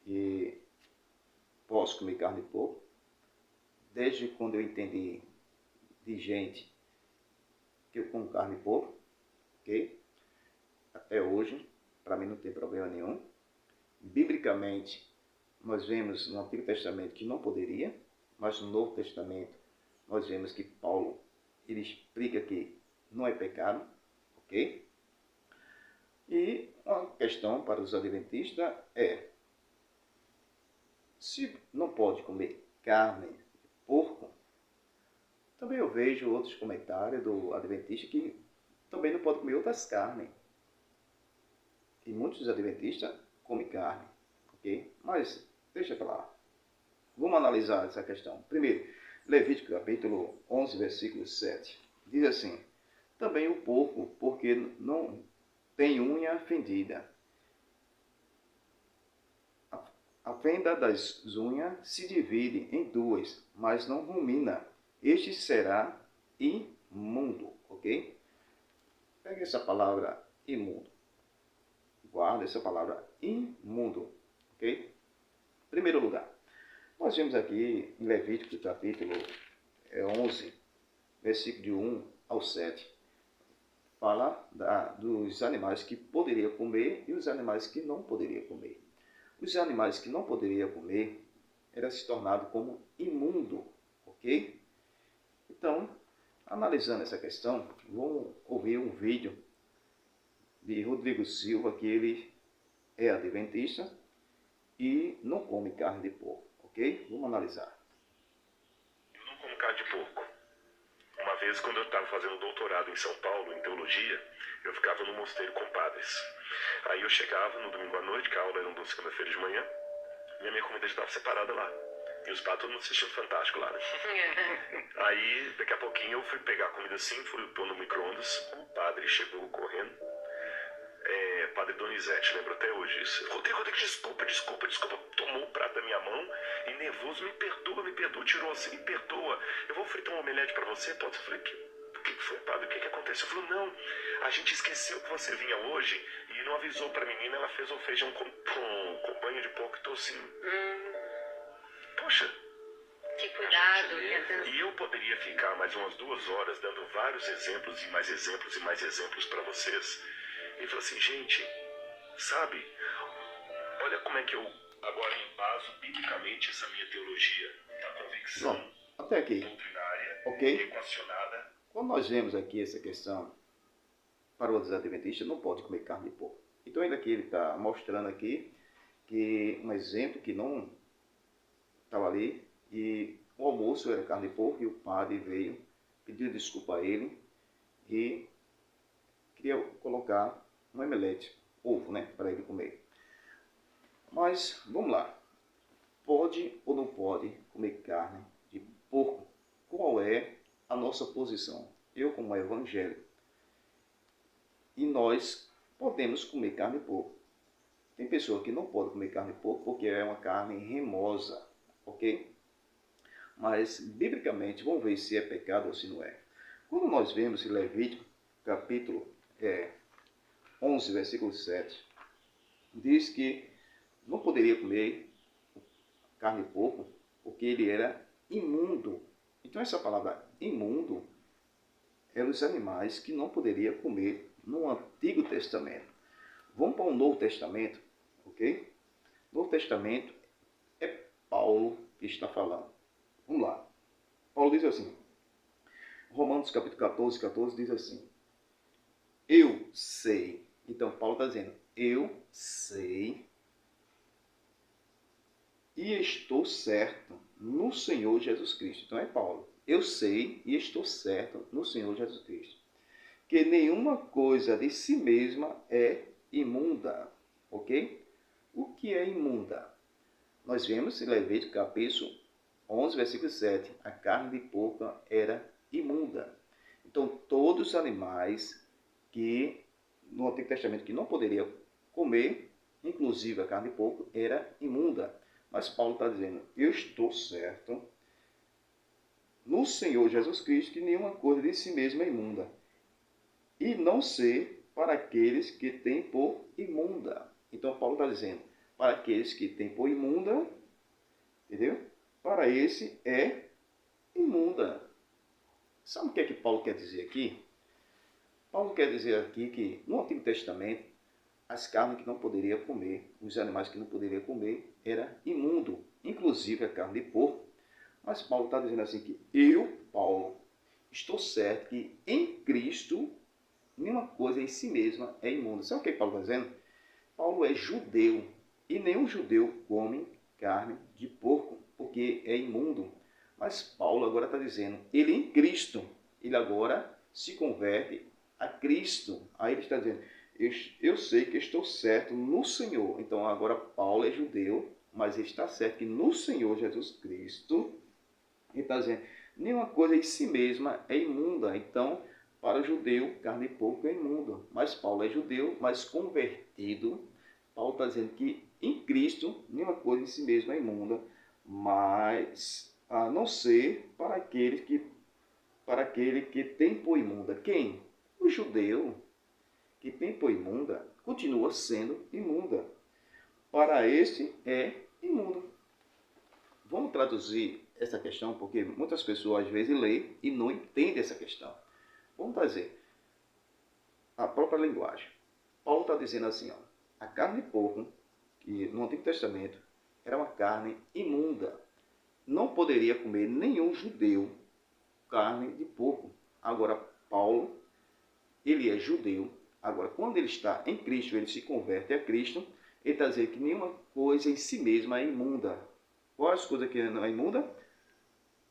que posso comer carne de porco. Desde quando eu entendi de gente que eu como carne de porco, ok? Até hoje, para mim não tem problema nenhum. Biblicamente, nós vemos no Antigo Testamento que não poderia, mas no Novo Testamento nós vemos que Paulo ele explica que não é pecado, ok? E uma questão para os adventistas é: se não pode comer carne de porco, também eu vejo outros comentários do adventista que também não pode comer outras carnes. E muitos adventistas comem carne, ok? Mas deixa para lá. Vamos analisar essa questão. Primeiro, Levítico capítulo 11, versículo 7. Diz assim: também o porco, porque não tem unha fendida. A fenda das unhas se divide em duas, mas não rumina. Este será imundo, ok? Pegue essa palavra imundo. Guarda essa palavra imundo, ok? Primeiro lugar, nós vemos aqui em Levítico capítulo 11, versículo de 1 ao 7. Fala dos animais que poderia comer e os animais que não poderia comer. Os animais que não poderia comer eram se tornados como imundo, ok? Então, analisando essa questão, vamos ouvir um vídeo de Rodrigo Silva, que ele é adventista e não come carne de porco, ok? Vamos analisar. Eu não como carne de porco. Uma vez, quando eu estava fazendo doutorado em São Paulo, em teologia, eu ficava no mosteiro com padres. Aí eu chegava no domingo à noite, que a aula era uma segunda-feira de manhã, e a minha comida já estava separada lá. E os padres, todo mundo assistindo Fantástico lá, né? Aí, daqui a pouquinho, eu fui pegar a comida assim, fui pôr no micro-ondas, o padre chegou correndo. Padre Donizete, lembro até hoje isso. Rodrigo, desculpa. Tomou o prato da minha mão e nervoso, me perdoa, tirou assim, me perdoa. Eu vou fritar um omelete pra você, pode? Eu falei, o que foi, padre? O que aconteceu? Eu falei, não, a gente esqueceu que você vinha hoje e não avisou pra menina, ela fez o feijão com banho de porco e tô assim. Poxa. Que cuidado, e eu poderia ficar mais umas 2 horas dando vários exemplos e mais exemplos pra vocês. Ele falou assim, gente, sabe, olha como é que eu agora embaso biblicamente essa minha teologia da convicção. Bom, até aqui, doutrinária, ok? equacionada. Quando nós vemos aqui essa questão, para os adventistas não pode comer carne de porco. Então ele está mostrando aqui que um exemplo que não estava ali, e o almoço era carne de porco, e o padre veio, pediu desculpa a ele, e queria colocar um omelete, ovo, né, para ele comer. Mas, vamos lá. Pode ou não pode comer carne de porco? Qual é a nossa posição? Eu, como evangélico, e nós podemos comer carne de porco. Tem pessoa que não pode comer carne de porco porque é uma carne remosa, ok? Mas, biblicamente, vamos ver se é pecado ou se não é. Quando nós vemos em Levítico, capítulo 11, versículo 7, diz que não poderia comer carne de porco porque ele era imundo. Então essa palavra imundo eram os animais que não poderia comer no Antigo Testamento. Vamos para o Novo Testamento, ok? Novo Testamento é Paulo que está falando. Vamos lá. Paulo diz assim, Romanos capítulo 14 diz assim, eu sei. Então, Paulo está dizendo, eu sei e estou certo no Senhor Jesus Cristo. Então, é Paulo. Eu sei e estou certo no Senhor Jesus Cristo. Que nenhuma coisa de si mesma é imunda. Ok? O que é imunda? Nós vemos em Levítico capítulo 11, versículo 7. A carne de porco era imunda. Então, todos os animais que no Antigo Testamento que não poderia comer, inclusive a carne de porco, era imunda. Mas Paulo está dizendo, eu estou certo no Senhor Jesus Cristo que nenhuma coisa de si mesma é imunda. E não ser para aqueles que têm por imunda. Então Paulo está dizendo, para aqueles que têm por imunda, entendeu? Para esse é imunda. Sabe o que é que Paulo quer dizer aqui? Paulo quer dizer aqui que no Antigo Testamento, as carnes que não poderia comer, os animais que não poderia comer, era imundo, inclusive a carne de porco. Mas Paulo está dizendo assim que eu, Paulo, estou certo que em Cristo, nenhuma coisa em si mesma é imunda. Sabe o que Paulo está dizendo? Paulo é judeu e nenhum judeu come carne de porco, porque é imundo. Mas Paulo agora está dizendo, ele em Cristo, ele agora se converte a Cristo. Aí ele está dizendo, eu sei que estou certo no Senhor. Então agora Paulo é judeu, mas ele está certo que no Senhor Jesus Cristo, ele está dizendo, nenhuma coisa em si mesma é imunda. Então, para o judeu, carne de porco é imunda. Mas Paulo é judeu, mas convertido. Paulo está dizendo que em Cristo, nenhuma coisa em si mesma é imunda, mas a não ser para aquele que tem por imunda. Quem? O judeu que tem por imunda continua sendo imunda. Para este é imundo. Vamos traduzir essa questão, porque muitas pessoas às vezes leem e não entendem essa questão. Vamos trazer a própria linguagem. Paulo está dizendo assim, ó, a carne de porco, que no Antigo Testamento era uma carne imunda. Não poderia comer nenhum judeu carne de porco. Agora, Paulo, ele é judeu. Agora, quando ele está em Cristo, ele se converte a Cristo, ele está dizendo que nenhuma coisa em si mesma é imunda. Quais coisas que não é imunda?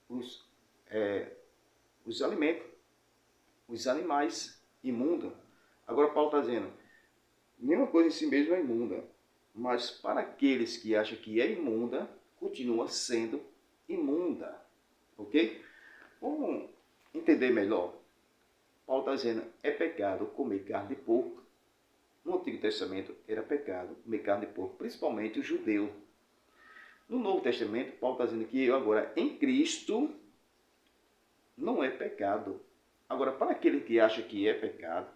Os alimentos, os animais imundos. Agora, Paulo está dizendo, nenhuma coisa em si mesma é imunda, mas para aqueles que acham que é imunda, continua sendo imunda. Ok? Vamos entender melhor. Paulo está dizendo, é pecado comer carne de porco. No Antigo Testamento era pecado comer carne de porco, principalmente o judeu. No Novo Testamento, Paulo está dizendo que agora em Cristo não é pecado. Agora, para aquele que acha que é pecado,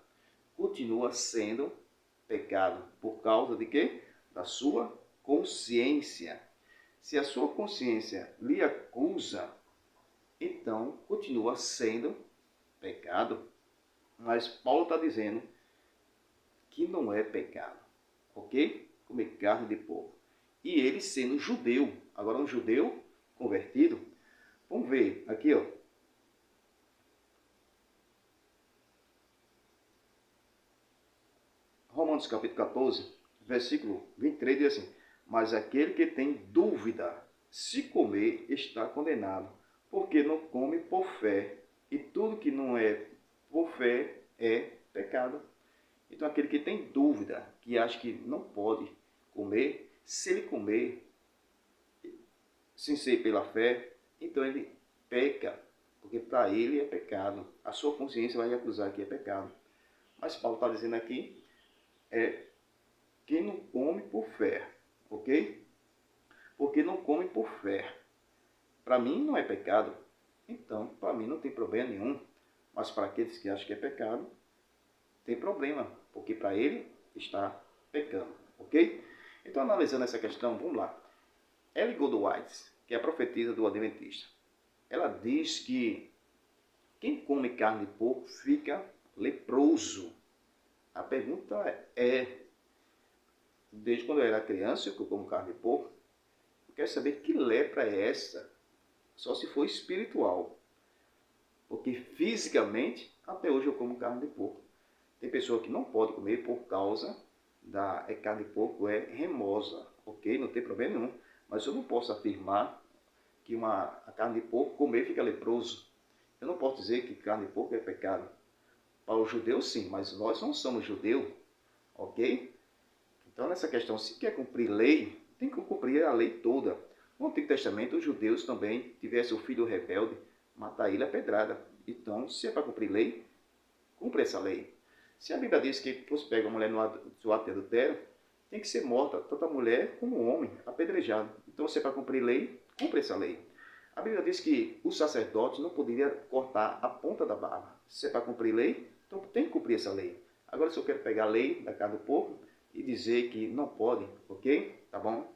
continua sendo pecado. Por causa de quê? Da sua consciência. Se a sua consciência lhe acusa, então continua sendo pecado. Mas Paulo está dizendo que não é pecado, ok? Comer carne de porco. E ele sendo judeu, agora um judeu convertido. Vamos ver aqui, ó. Romanos capítulo 14, versículo 23 diz assim, mas aquele que tem dúvida, se comer, está condenado, porque não come por fé, e tudo que não é por fé é pecado. Então aquele que tem dúvida, que acha que não pode comer, se ele comer sem ser pela fé, então ele peca, porque para ele é pecado. A sua consciência vai lhe acusar que é pecado. Mas Paulo está dizendo aqui, quem não come por fé, ok? Porque não come por fé. Para mim não é pecado, então para mim não tem problema nenhum. Mas para aqueles que acham que é pecado, tem problema, porque para ele está pecando, ok? Então, analisando essa questão, vamos lá. Ellen Goldwhite, que é a profetisa do Adventista, ela diz que quem come carne de porco fica leproso. A pergunta é, desde quando eu era criança, que eu como carne de porco, eu quero saber que lepra é essa, só se for espiritual. Porque fisicamente, até hoje eu como carne de porco. Tem pessoa que não pode comer por causa da carne de porco é remosa, ok? Não tem problema nenhum. Mas eu não posso afirmar que a carne de porco comer fica leproso. Eu não posso dizer que carne de porco é pecado. Para o judeu sim, mas nós não somos judeu, ok? Então nessa questão, se quer cumprir lei, tem que cumprir a lei toda. No Antigo Testamento, os judeus também tivessem o filho rebelde, matar ele a pedrada. Então, se é para cumprir lei, cumpre essa lei. Se a Bíblia diz que você pega uma mulher no ato de adultério, tem que ser morta, tanto a mulher como o homem, apedrejado. Então, se é para cumprir lei, cumpre essa lei. A Bíblia diz que os sacerdotes não poderiam cortar a ponta da barba. Se é para cumprir lei, então tem que cumprir essa lei. Agora, se eu quero pegar a lei da carne do porco, e dizer que não pode, ok? Tá bom?